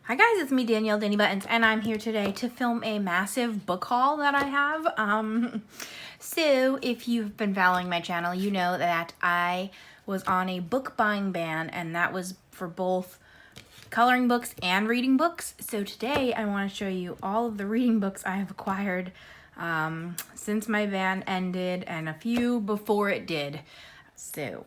Hi guys, it's me Danielle, Danibuttons, and I'm here today to film a massive book haul that I have. So if you've been following my channel, you know that I was on a book buying ban, and that was for both coloring books and reading books. So today I want to show you all of the reading books I have acquired since my ban ended and a few before it did. So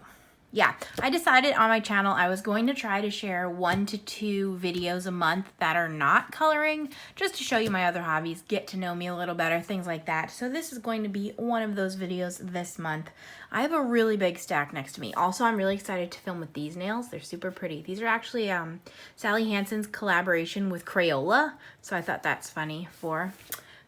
yeah, I decided on my channel I was going to try to share 1 to 2 videos a month that are not coloring, just to show you my other hobbies, get to know me a little better, things like that. So this is going to be one of those videos this month. I have a really big stack next to me. Also, I'm really excited to film with these nails. They're super pretty. These are actually Sally Hansen's collaboration with Crayola, so I thought that's funny for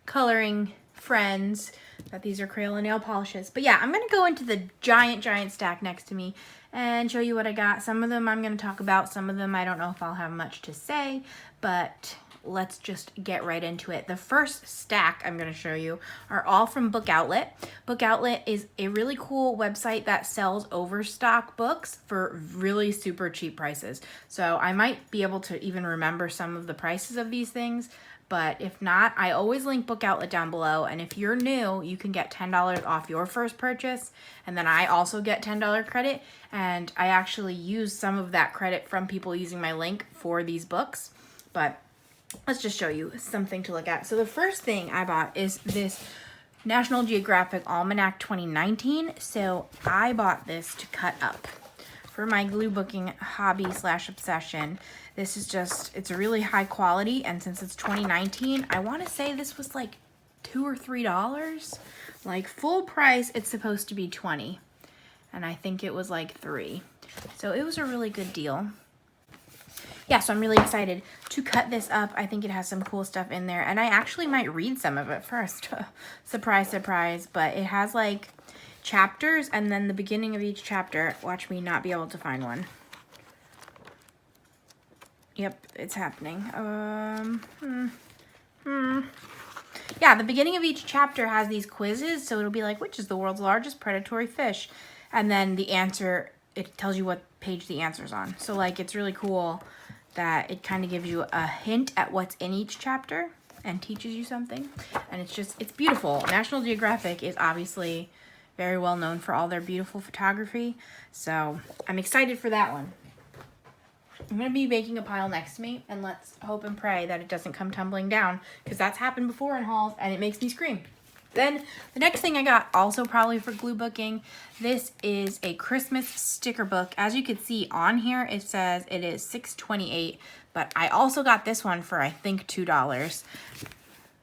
coloring friends that these are Crayola nail polishes. But yeah, I'm gonna go into the giant stack next to me and show you what I got. Some of them I'm gonna talk about, some of them I don't know if I'll have much to say, but let's just get right into it. The first stack I'm gonna show you are all from Book Outlet. Book Outlet is a really cool website that sells overstock books for really super cheap prices. So I might be able to even remember some of the prices of these things, but if not, I always link Book Outlet down below, and if you're new, you can get $10 off your first purchase, and then I also get $10 credit, and I actually use some of that credit from people using my link for these books. But let's just show you something to look at. So the first thing I bought is this National Geographic Almanac 2019. So I bought this to cut up for my glue booking hobby / obsession. This is just, it's a really high quality, and since it's 2019, I want to say this was like $2 or $3. Like full price, it's supposed to be $20, and I think it was like $3. So it was a really good deal. Yeah, so I'm really excited to cut this up. I think it has some cool stuff in there, and I actually might read some of it first. Surprise, surprise, but it has like chapters, and then the beginning of each chapter, watch me not be able to find one. Yep, it's happening. Yeah, the beginning of each chapter has these quizzes, so it'll be like, which is the world's largest predatory fish? And then the answer, it tells you what page the answer's on. So like, it's really cool that it kind of gives you a hint at what's in each chapter and teaches you something. And it's just, it's beautiful. National Geographic is obviously very well known for all their beautiful photography, so I'm excited for that one. I'm going to be making a pile next to me, and let's hope and pray that it doesn't come tumbling down, because that's happened before in hauls, and it makes me scream. Then, the next thing I got, also probably for glue booking, this is a Christmas sticker book. As you can see on here, it says it is $6.28, but I also got this one for, I think, $2.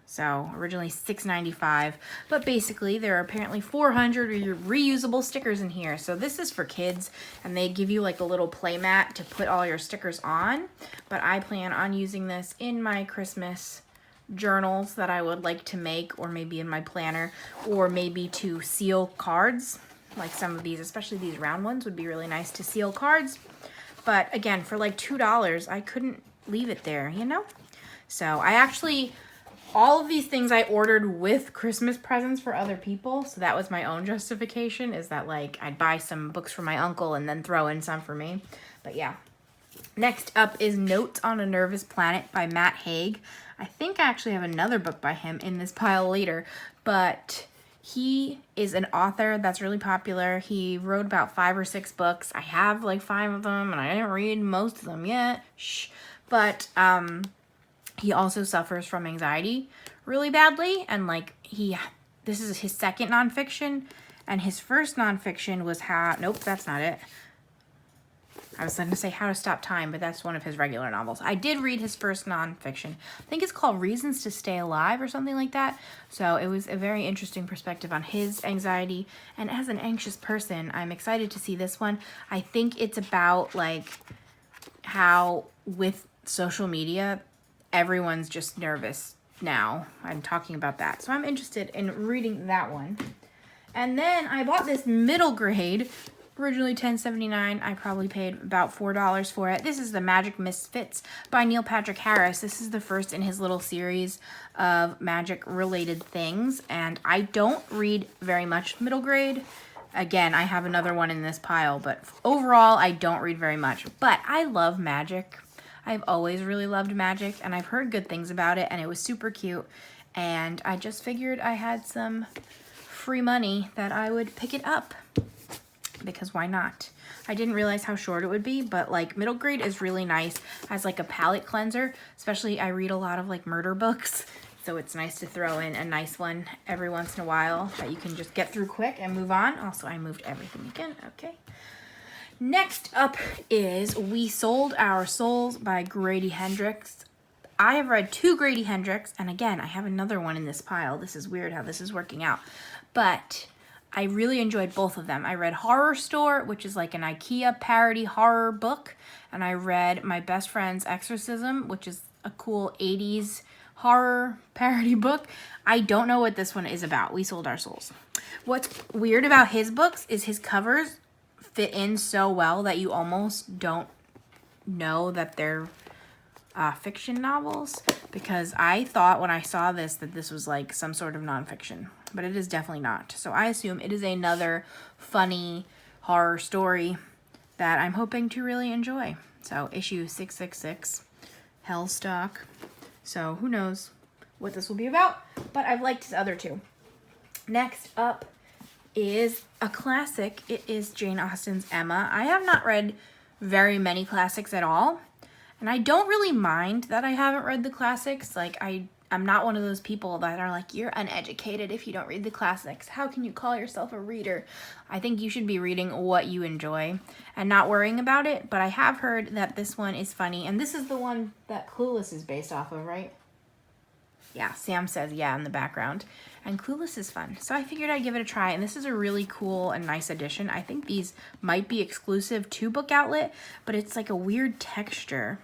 So originally $6.95, but basically there are apparently 400 reusable stickers in here. So this is for kids, and they give you like a little play mat to put all your stickers on. But I plan on using this in my Christmas journals that I would like to make, or maybe in my planner, or maybe to seal cards. Like some of these, especially these round ones, would be really nice to seal cards. But again, for like $2, I couldn't leave it there, you know? So I actually, all of these things I ordered with Christmas presents for other people. So that was my own justification, is that like I'd buy some books for my uncle and then throw in some for me. But yeah. Next up is Notes on a Nervous Planet by Matt Haig. I think I actually have another book by him in this pile later, but he is an author that's really popular. He wrote about 5 or 6 books. I have like 5 of them, and I didn't read most of them yet. Shh. But he also suffers from anxiety really badly, and like this is his second nonfiction, and his first nonfiction was nope, that's not it. I was going to say How to Stop Time, but that's one of his regular novels. I did read his first nonfiction. I think it's called Reasons to Stay Alive or something like that. So it was a very interesting perspective on his anxiety, and as an anxious person, I'm excited to see this one. I think it's about like how with social media, everyone's just nervous now. I'm talking about that. So I'm interested in reading that one. And then I bought this middle grade, originally $10.79. I probably paid about $4 for it. This is the Magic Misfits by Neil Patrick Harris. This is the first in his little series of magic related things. And I don't read very much middle grade. Again, I have another one in this pile, but overall I don't read very much. But I love magic. I've always really loved magic, and I've heard good things about it, and it was super cute. And I just figured I had some free money that I would pick it up, because why not? I didn't realize how short it would be, but like middle grade is really nice as like a palate cleanser, especially I read a lot of like murder books, so it's nice to throw in a nice one every once in a while that you can just get through quick and move on. Also, I moved everything again. Okay. Next up is We Sold Our Souls by Grady Hendrix. I have read 2 Grady Hendrix, and again, I have another one in this pile. This is weird how this is working out, but I really enjoyed both of them. I read Horror Store, which is like an IKEA parody horror book, and I read My Best Friend's Exorcism, which is a cool 80s horror parody book. I don't know what this one is about. We Sold Our Souls. What's weird about his books is his covers fit in so well that you almost don't know that they're fiction novels, because I thought when I saw this that this was like some sort of nonfiction, but it is definitely not. So I assume it is another funny horror story that I'm hoping to really enjoy. So issue 666, Hellstock. So who knows what this will be about, but I've liked his other 2. Next up is a classic. It is Jane Austen's Emma. I have not read very many classics at all, and I don't really mind that I haven't read the classics. Like, I'm not one of those people that are like, you're uneducated if you don't read the classics. How can you call yourself a reader? I think you should be reading what you enjoy and not worrying about it, but I have heard that this one is funny, and this is the one that Clueless is based off of, right? Yeah, Sam says yeah in the background. And Clueless is fun, so I figured I'd give it a try, and this is a really cool and nice edition. I think these might be exclusive to Book Outlet, but it's like a weird texture.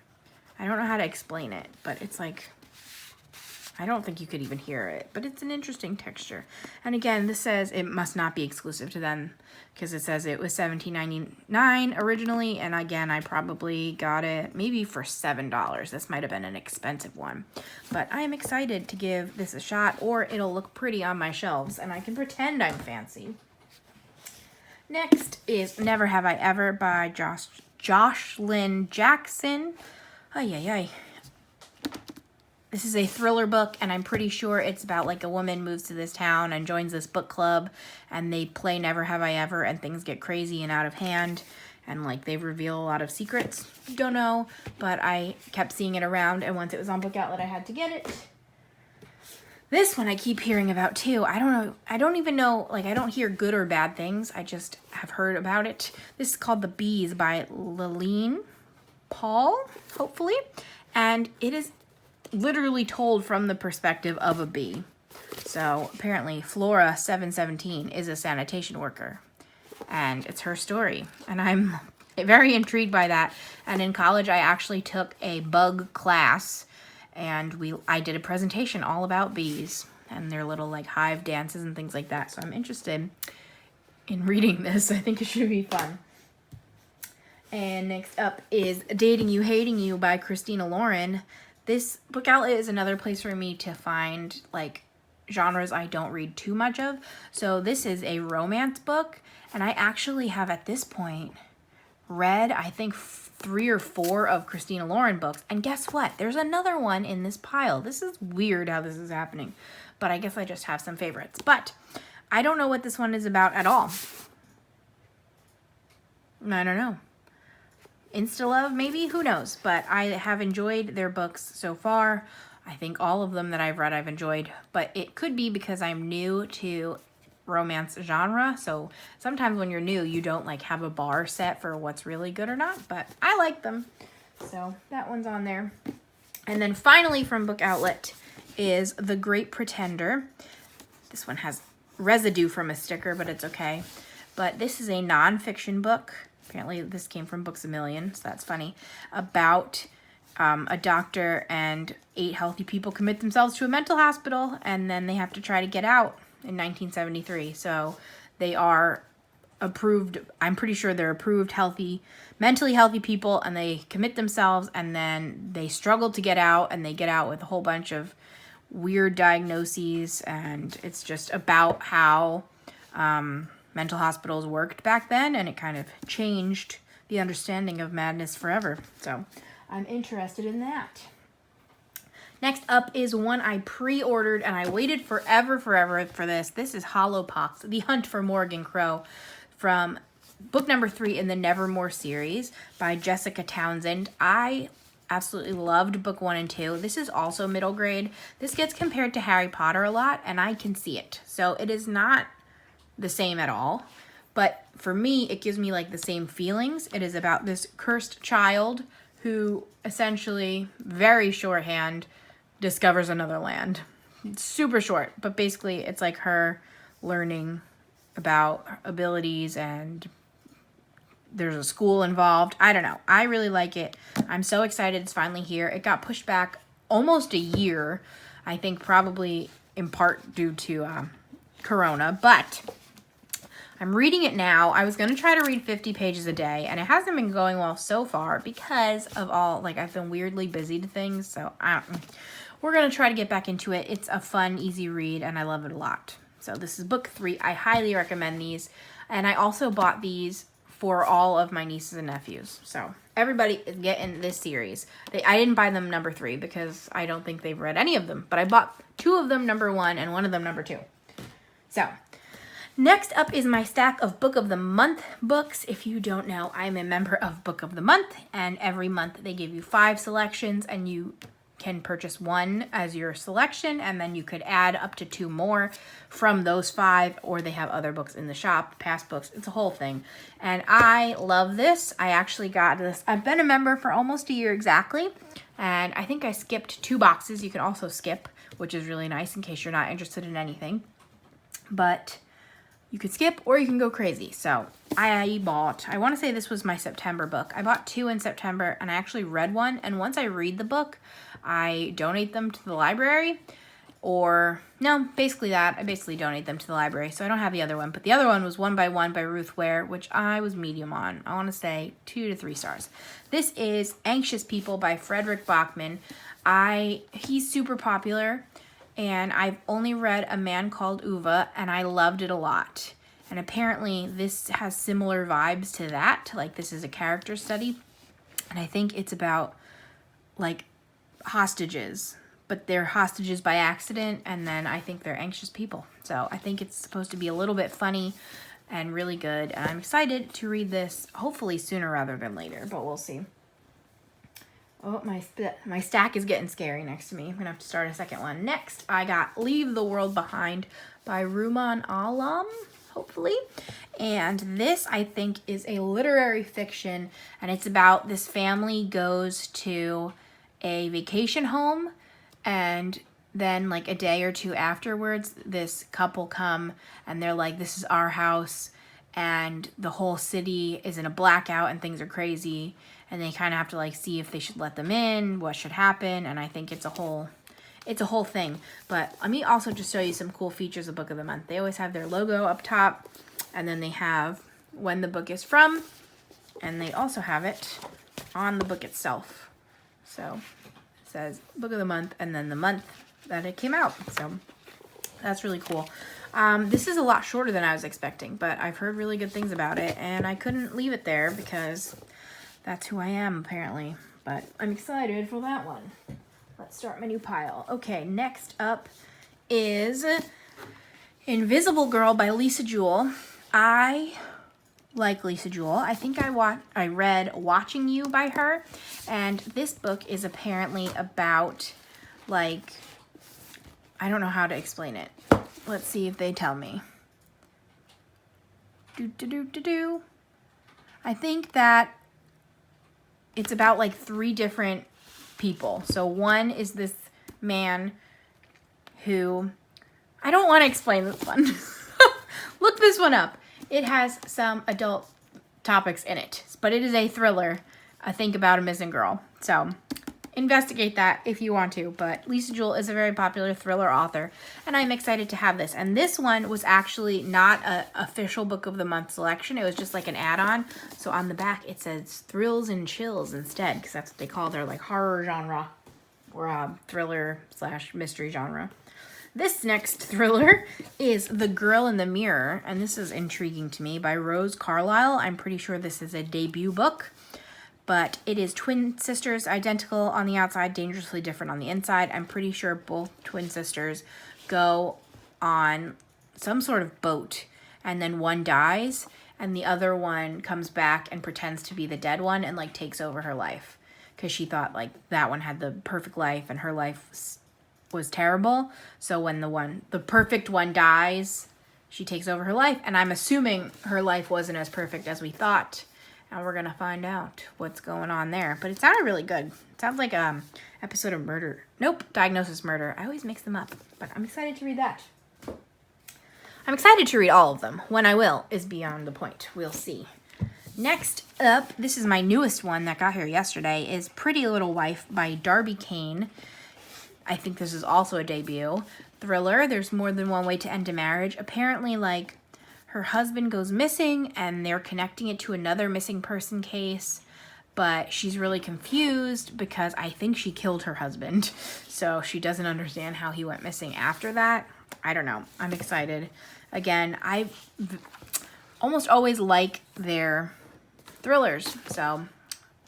I don't know how to explain it, but it's like, I don't think you could even hear it, but it's an interesting texture. And again, this says it must not be exclusive to them, because it says it was $17.99 originally, and again, I probably got it maybe for $7. This might have been an expensive one, but I am excited to give this a shot, or it'll look pretty on my shelves, and I can pretend I'm fancy. Next is Never Have I Ever by Jocelyn Jackson. Ay, ay, ay. This is a thriller book, and I'm pretty sure it's about like a woman moves to this town and joins this book club, and they play Never Have I Ever, and things get crazy and out of hand, and like they reveal a lot of secrets. Don't know, but I kept seeing it around, and once it was on Book Outlet, I had to get it. This one I keep hearing about too. I don't know. I don't even know, like I don't hear good or bad things. I just have heard about it. This is called The Bees by Lillian Paul, hopefully, and it is literally told from the perspective of a bee. So apparently Flora 717 is a sanitation worker, and it's her story, and I'm very intrigued by that. And in college I actually took a bug class, and I did a presentation all about bees and their little like hive dances and things like that. So I'm interested in reading this. I think it should be fun. And next up is Dating You, Hating You by Christina Lauren. This Book Outlet is another place for me to find like genres I don't read too much of. So this is a romance book, and I actually have at this point read I think 3 or 4 of Christina Lauren books. And guess what? There's another one in this pile. This is weird how this is happening, but I guess I just have some favorites. But I don't know what this one is about at all. I don't know. Insta-love, maybe? Who knows? But I have enjoyed their books so far. I think all of them that I've read I've enjoyed. But it could be because I'm new to romance genre. So sometimes when you're new, you don't like have a bar set for what's really good or not. But I like them. So that one's on there. And then finally from Book Outlet is The Great Pretender. This one has residue from a sticker, but it's okay. But this is a nonfiction book. Apparently this came from Books A Million, so that's funny, about a doctor and 8 healthy people commit themselves to a mental hospital, and then they have to try to get out in 1973. So they are approved, I'm pretty sure they're approved mentally healthy people, and they commit themselves, and then they struggle to get out, and they get out with a whole bunch of weird diagnoses, and it's just about how mental hospitals worked back then, and it kind of changed the understanding of madness forever. So I'm interested in that. Next up is one I pre-ordered, and I waited forever for this. This is Hollowpox, The Hunt for Morgan Crow, from book number 3 in the Nevermore series by Jessica Townsend. I absolutely loved book 1 and 2. This is also middle grade. This gets compared to Harry Potter a lot, and I can see it. So it is not the same at all. But for me, it gives me like the same feelings. It is about this cursed child who essentially, very shorthand, discovers another land. It's super short, but basically it's like her learning about abilities, and there's a school involved. I don't know. I really like it. I'm so excited it's finally here. It got pushed back almost a year, I think probably in part due to Corona, but I'm reading it now. I was going to try to read 50 pages a day, and it hasn't been going well so far because of all, like, I've been weirdly busy to things, so we're going to try to get back into it. It's a fun, easy read, and I love it a lot. So this is book 3. I highly recommend these, and I also bought these for all of my nieces and nephews. So everybody is getting this series. I didn't buy them number 3 because I don't think they've read any of them, but I bought 2 of them number 1 and 1 of them number 2. So next up is my stack of Book of the Month books. If you don't know, I'm a member of Book of the Month, and every month they give you 5 selections, and you can purchase 1 as your selection, and then you could add up to 2 more from those 5, or they have other books in the shop, past books. It's a whole thing, and I love this. I actually got this. I've been a member for almost a year exactly, and I think I skipped 2 boxes. You can also skip, which is really nice in case you're not interested in anything, but you could skip or you can go crazy. So I want to say this was my September book. I bought 2 in September, and I actually read 1, and once I read the book, I donate them to the library, or no, basically that. I basically donate them to the library, so I don't have the other one, but the other one was 1 by 1 by Ruth Ware, which I was medium on. I want to say 2 to 3 stars. This is Anxious People by Frederick Bachman. He's super popular, and I've only read A Man Called Uva, and I loved it a lot. And apparently this has similar vibes to that. Like, this is a character study, and I think it's about, like, hostages, but they're hostages by accident, and then I think they're anxious people. So I think it's supposed to be a little bit funny and really good, and I'm excited to read this, hopefully sooner rather than later, but we'll see. Oh, my stack is getting scary next to me. I'm going to have to start a second one. Next, I got Leave the World Behind by Rumaan Alam, hopefully. And this, I think, is a literary fiction, and it's about this family goes to a vacation home, and then like a day or 2 afterwards, this couple come, and they're like, this is our house, and the whole city is in a blackout, and things are crazy, and they kind of have to like see if they should let them in, what should happen, and I think it's a whole thing. But let me also just show you some cool features of Book of the Month. They always have their logo up top, and then they have when the book is from, and they also have it on the book itself. So it says Book of the Month, and then the month that it came out. So that's really cool. This is a lot shorter than I was expecting, but I've heard really good things about it, and I couldn't leave it there because that's who I am, apparently. But I'm excited for that one. Let's start my new pile. Okay, next up is Invisible Girl by Lisa Jewell. I like Lisa Jewell. I think I read Watching You by her, and this book is apparently about, like, I don't know how to explain it. Let's see if they tell me. I think that it's about like 3 different people. So one is this man who, I don't want to explain this one. Look this one up. It has some adult topics in it, but it is a thriller, I think, about a missing girl. So investigate that if you want to, but Lisa Jewell is a very popular thriller author, and I'm excited to have this. And this one was actually not an official Book of the Month selection. It was just like an add-on. So on the back it says Thrills and Chills instead, because that's what they call their like horror genre, or thriller / mystery genre. This next thriller is The Girl in the Mirror, and this is intriguing to me, by Rose Carlyle. I'm pretty sure this is a debut book, But it is twin sisters, identical on the outside, dangerously different on the inside. I'm pretty sure both twin sisters go on some sort of boat, and then one dies, and the other one comes back and pretends to be the dead one and like takes over her life, because she thought like that one had the perfect life and her life was terrible. So when the perfect one dies, she takes over her life, and I'm assuming her life wasn't as perfect as we thought. And we're gonna find out what's going on there. But it sounded really good. It sounds like episode of Murder. Nope, Diagnosis Murder. I always mix them up, but I'm excited to read that. I'm excited to read all of them. When I will is beyond the point. We'll see. Next up, this is my newest one that got here yesterday, is Pretty Little Wife by Darby Kane. I think this is also a debut. Thriller. There's more than one way to end a marriage. Apparently, like, her husband goes missing and they're connecting it to another missing person case, but she's really confused because I think she killed her husband. So she doesn't understand how he went missing after that. I don't know. I'm excited. Again, I almost always like their thrillers, so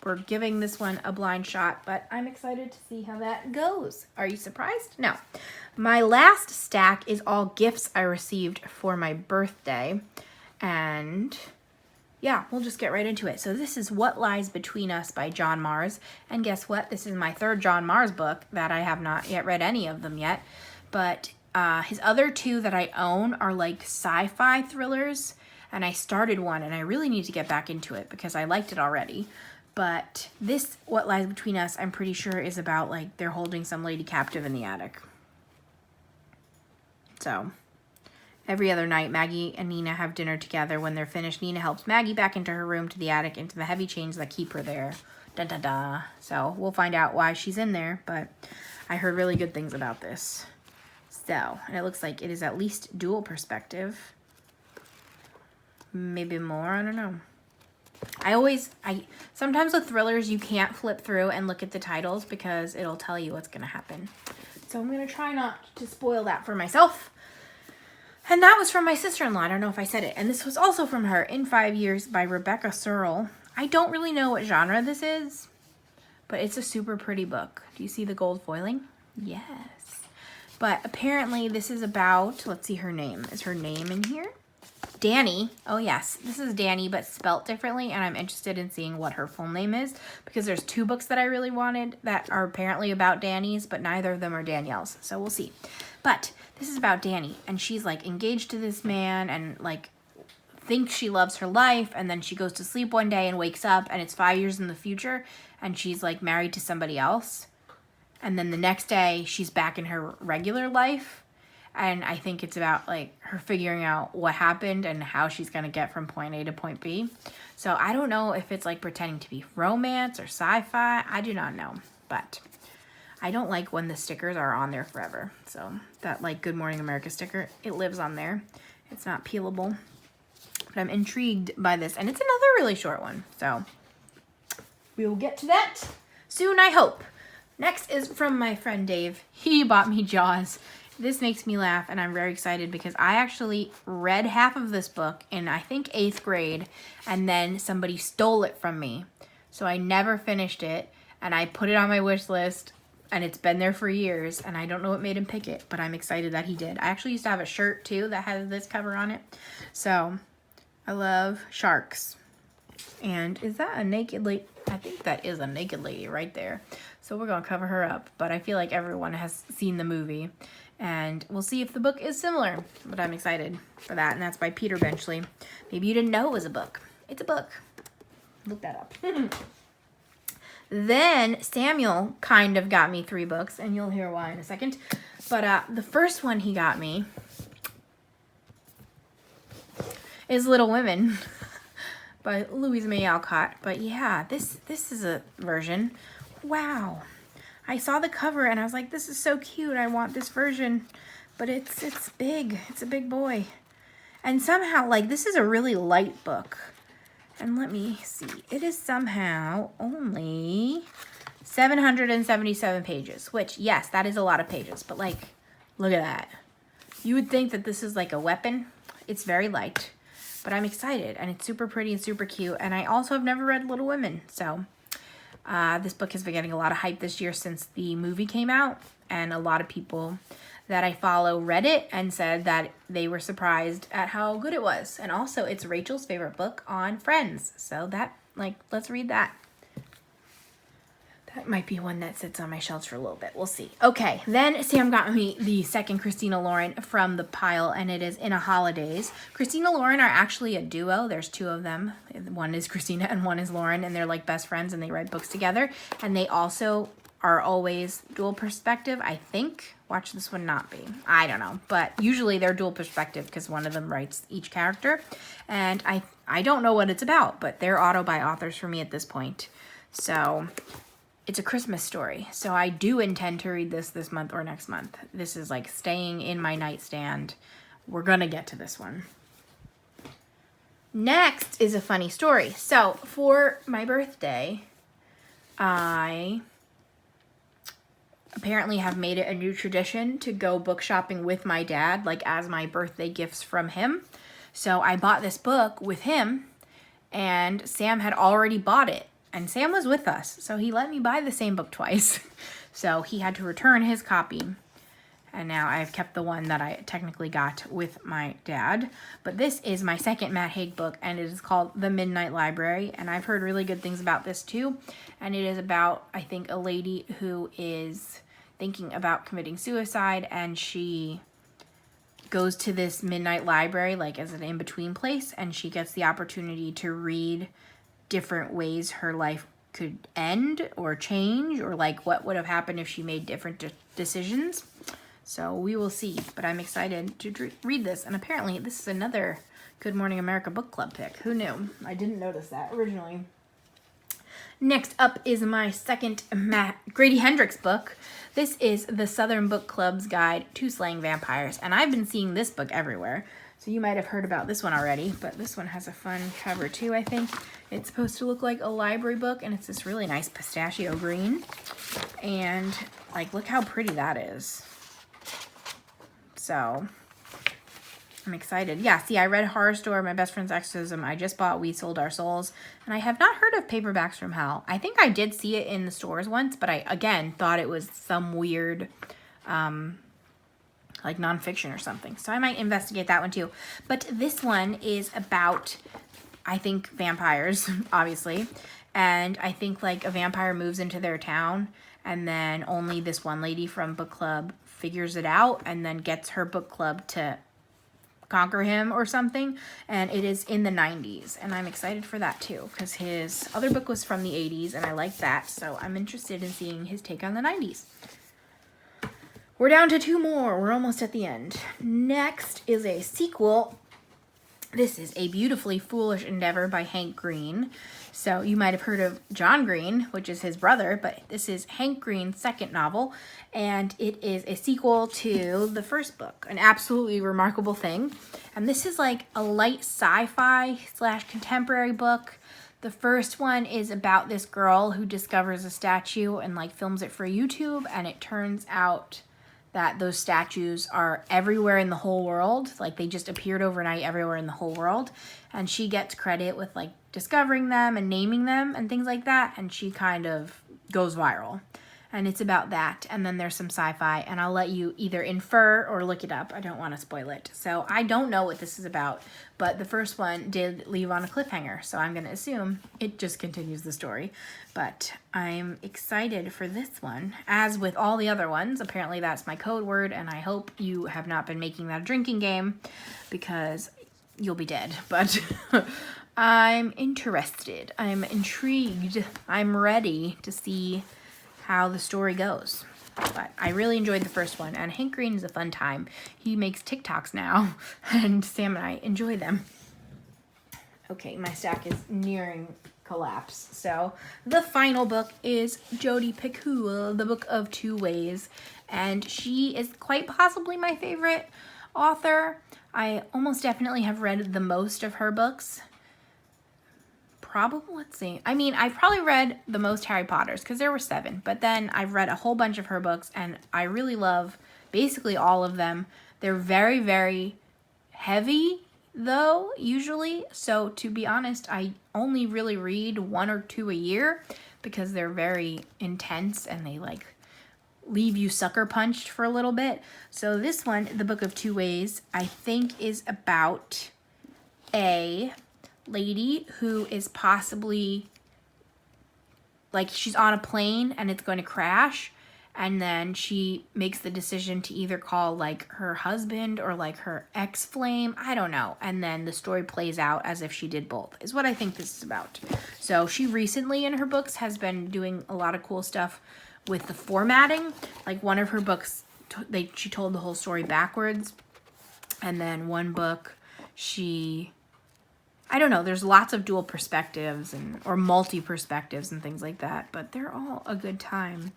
we're giving this one a blind shot, but I'm excited to see how that goes. Are you surprised? No. My last stack is all gifts I received for my birthday, and yeah, we'll just get right into it. So this is What Lies Between Us by John Mars, and guess what? This is my third John Mars book that I have not yet read any of them yet, but his other two that I own are like sci-fi thrillers, and I started one, and I really need to get back into it because I liked it already. But this, What Lies Between Us, I'm pretty sure is about, like, they're holding some lady captive in the attic. So, every other night, Maggie and Nina have dinner together. When they're finished, Nina helps Maggie back into her room, to the attic, into the heavy chains that keep her there. Da-da-da. So, we'll find out why she's in there, but I heard really good things about this. So, and it looks like it is at least dual perspective. Maybe more, I don't know. Sometimes with thrillers, you can't flip through and look at the titles because it'll tell you what's going to happen. So I'm going to try not to spoil that for myself. And that was from my sister-in-law. I don't know if I said it. And this was also from her, In 5 Years by Rebecca Searle. I don't really know what genre this is, but it's a super pretty book. Do you see the gold foiling? Yes. But apparently this is about, let's see her name. Is her name in here? Danny. Oh yes, this is Danny, but spelt differently, and I'm interested in seeing what her full name is, because there's two books that I really wanted that are apparently about Danny's, but neither of them are Danielle's, so we'll see. But this is about Danny, and she's like engaged to this man and like thinks she loves her life, and then she goes to sleep one day and wakes up, and it's 5 years in the future, and she's like married to somebody else, and then the next day she's back in her regular life. And I think it's about, like, her figuring out what happened and how she's going to get from point A to point B. So I don't know if it's, like, pretending to be romance or sci-fi. I do not know. But I don't like when the stickers are on there forever. So that, like, Good Morning America sticker, it lives on there. It's not peelable. But I'm intrigued by this. And it's another really short one. So we will get to that soon, I hope. Next is from my friend Dave. He bought me Jaws. This makes me laugh, and I'm very excited because I actually read half of this book in, I think, 8th grade, and then somebody stole it from me. So I never finished it, and I put it on my wish list, and it's been there for years, and I don't know what made him pick it, but I'm excited that he did. I actually used to have a shirt, too, that has this cover on it. So I love sharks. And is that a naked lady? I think that is a naked lady right there. So we're going to cover her up, but I feel like everyone has seen the movie. And we'll see if the book is similar, but I'm excited for that, and that's by Peter Benchley. Maybe you didn't know it was a book. It's a book. Look that up. Then Samuel kind of got me 3 books, and you'll hear why in a second. But the first one he got me is Little Women by Louise May Alcott. But yeah, this is a version. Wow. I saw the cover and I was like, this is so cute. I want this version. But it's big. It's a big boy. And somehow, like, this is a really light book. And let me see. It is somehow only 777 pages. Which, yes, that is a lot of pages. But, like, look at that. You would think that this is like a weapon. It's very light. But I'm excited. And it's super pretty and super cute. And I also have never read Little Women. So This book has been getting a lot of hype this year since the movie came out, and a lot of people that I follow read it and said that they were surprised at how good it was. And also, it's Rachel's favorite book on Friends. So that, let's read that. That might be one that sits on my shelves for a little bit. We'll see. Okay, then Sam got me the second Christina Lauren from the pile, and it is In a Holidays. Christina Lauren are actually a duo. There's two of them. One is Christina and one is Lauren, and they're like best friends, and they write books together. And they also are always dual perspective, I think. Watch this one not be. I don't know. But usually they're dual perspective because one of them writes each character. And I don't know what it's about, but they're auto-buy authors for me at this point. So it's a Christmas story. So I do intend to read this month or next month. This is like staying in my nightstand. We're going to get to this one. Next is a funny story. So for my birthday, I apparently have made it a new tradition to go book shopping with my dad, like as my birthday gifts from him. So I bought this book with him, and Sam had already bought it. And Sam was with us, so he let me buy the same book twice. So he had to return his copy. And now I've kept the one that I technically got with my dad. But this is my second Matt Haig book, and it is called The Midnight Library. And I've heard really good things about this too. And it is about, I think, a lady who is thinking about committing suicide, and she goes to this midnight library, like as an in-between place, and she gets the opportunity to read different ways her life could end or change, or like what would have happened if she made different decisions. So we will see, but I'm excited to read this. And apparently this is another Good Morning America book club pick. Who knew? I didn't notice that originally. Next up is my second Grady Hendrix book. This is the Southern Book Club's Guide to Slang Vampires. And I've been seeing this book everywhere. So you might have heard about this one already, but this one has a fun cover too, I think. It's supposed to look like a library book, and it's this really nice pistachio green. And like, look how pretty that is. So I'm excited. Yeah, see, I read Horror Store, My Best Friend's Exorcism. I just bought We Sold Our Souls. And I have not heard of Paperbacks from Hell. I think I did see it in the stores once, but I, again, thought it was some weird, like nonfiction or something. So I might investigate that one too. But this one is about, I think, vampires, obviously. And I think like a vampire moves into their town, and then only this one lady from book club figures it out and then gets her book club to conquer him or something. And it is in the 90s, and I'm excited for that too, because his other book was from the 80s and I like that, so I'm interested in seeing his take on the 90s. We're down to two more. We're almost at the end. Next is a sequel. This is A Beautifully Foolish Endeavor by Hank Green. So you might have heard of John Green, which is his brother, but this is Hank Green's second novel, and it is a sequel to the first book, an absolutely remarkable thing. And this is like a light sci-fi / contemporary book. The first one is about this girl who discovers a statue and like films it for YouTube, and it turns out that those statues are everywhere in the whole world. Like they just appeared overnight everywhere in the whole world. And she gets credit with like discovering them and naming them and things like that. And she kind of goes viral. And it's about that. And then there's some sci-fi, and I'll let you either infer or look it up. I don't want to spoil it. So I don't know what this is about, but the first one did leave on a cliffhanger. So I'm going to assume it just continues the story. But I'm excited for this one. As with all the other ones, apparently that's my code word, and I hope you have not been making that a drinking game, because you'll be dead. But I'm interested. I'm intrigued. I'm ready to see how the story goes. But I really enjoyed the first one, and Hank Green is a fun time. He makes TikToks now, and Sam and I enjoy them. Okay, my stack is nearing collapse. So the final book is Jodi Picoult, The Book of Two Ways, and she is quite possibly my favorite author. I almost definitely have read the most of her books. Probably, let's see. I mean, I've probably read the most Harry Potters, because there were 7. But then I've read a whole bunch of her books, and I really love basically all of them. They're very, very heavy, though, usually. So to be honest, I only really read 1 or 2 a year. because they're very intense and they like leave you sucker punched for a little bit. So this one, The Book of Two Ways, I think is about a lady who is possibly like she's on a plane and it's going to crash, and then she makes the decision to either call like her husband or like her ex-flame, I don't know, and then the story plays out as if she did both, is what I think this is about. So she recently in her books has been doing a lot of cool stuff with the formatting. Like one of her books, she told the whole story backwards, and then one book I don't know, there's lots of dual perspectives or multi-perspectives and things like that, but they're all a good time.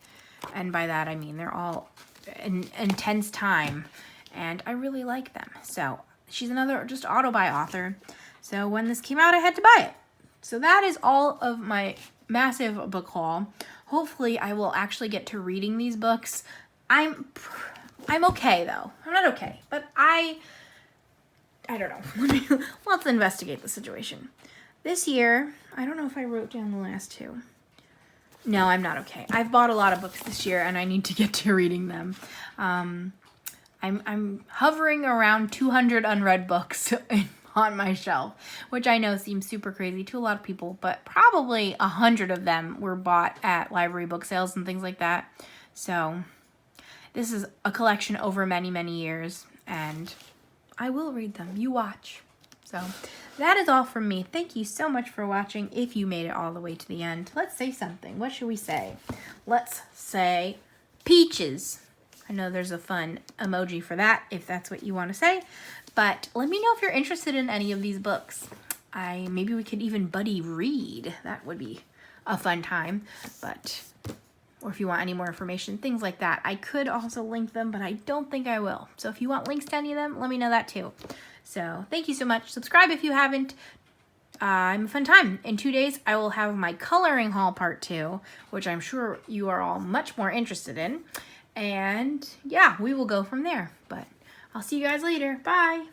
And by that, I mean they're all an intense time, and I really like them. So she's another just auto-buy author. So when this came out, I had to buy it. So that is all of my massive book haul. Hopefully, I will actually get to reading these books. I'm okay, though. I'm not okay, but I don't know. Let's investigate the situation. This year, I don't know if I wrote down the last two. No, I'm not okay. I've bought a lot of books this year, and I need to get to reading them. I'm hovering around 200 unread books on my shelf, which I know seems super crazy to a lot of people, but probably 100 of them were bought at library book sales and things like that. So this is a collection over many, many years, and I will read them. You watch. So that is all from me. Thank you so much for watching. If you made it all the way to the end, let's say something. What should we say? Let's say peaches. I know there's a fun emoji for that if that's what you want to say. But let me know if you're interested in any of these books. Maybe we could even buddy read. That would be a fun time. Or if you want any more information, things like that. I could also link them, but I don't think I will. So if you want links to any of them, let me know that too. So thank you so much. Subscribe if you haven't. I'm a fun time. In 2 days, I will have my coloring haul part 2, which I'm sure you are all much more interested in. And yeah, we will go from there. But I'll see you guys later. Bye.